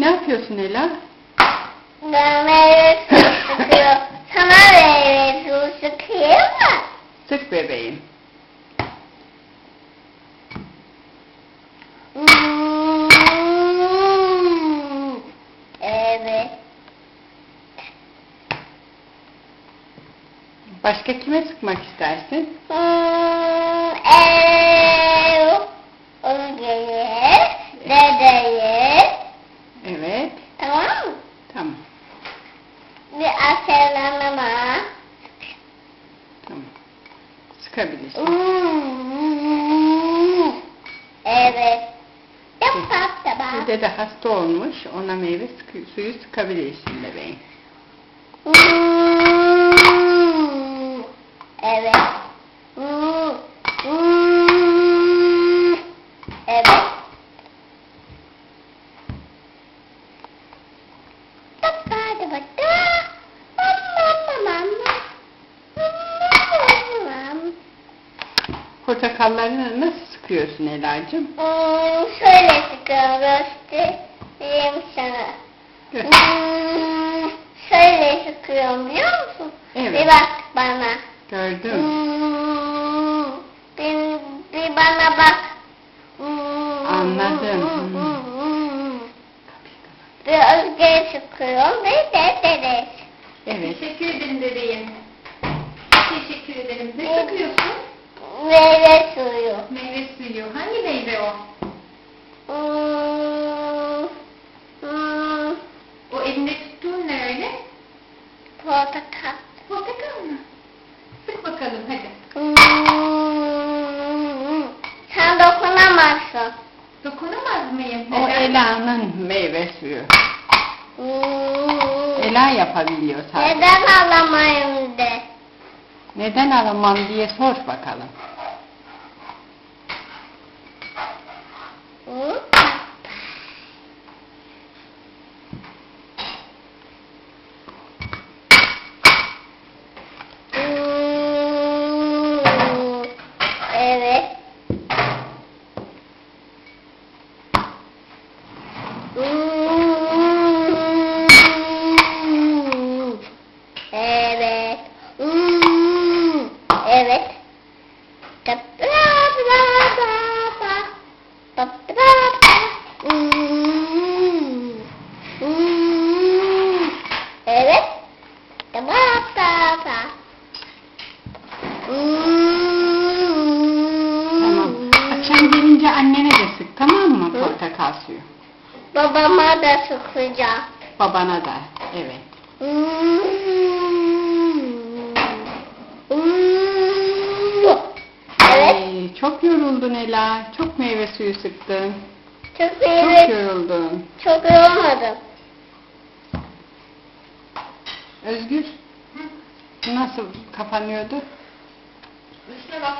Ne yapıyorsun Ela? Ben meyve suyu sıkıyor. Sana meyve suyu sıkıyor mu? Sık bebeğim. Evet. Başka kime sıkmak istersin? Özge'ye, dedeye. Evet. Tamam mı? Tamam. Bir Aselan'ıma. Tamam. Sıkabilirsin. Evet. Tamam. Bir de hasta olmuş. Ona meyve suyu sıkabilirsin bebeğim. Evet. Evet. Portakallarını nasıl sıkıyorsun Ela'cığım? Şöyle sıkıyorum, göstereyim sana. Şöyle sıkıyorum, biliyor musun? Evet. Bir bak bana. Gördüm. Bir bana bak. Anladım. Bir Özge'ye sıkıyorum, bir de dedeye. Evet. Teşekkür ederim bebeğim. Teşekkür ederim. Ne sıkıyorsun? Meyve suyu. Meyve suyu. Hangi meyve o? O elinde tuttuğun ne öyle? Portakal. Portakal mı? Sık bakalım hadi. Sen dokunamazsın. Dokunamaz mıyım? O Ela'nın meyve suyu. Ela yapabiliyor sadece. Neden alamayım de? Neden alamam diye sor bakalım. Evet. Evet. Evet. Evet. Tamam. Akşam gelince annene de sık, tamam mı, portakal suyu? Babama da sıkacağım. Babana da. Evet. Evet. Çok yoruldun Ela. Çok meyve suyu sıktın. Çok Çok iyi. yoruldun. Çok yormadım. Özgür, nasıl kapanıyordu? Üstüne bak.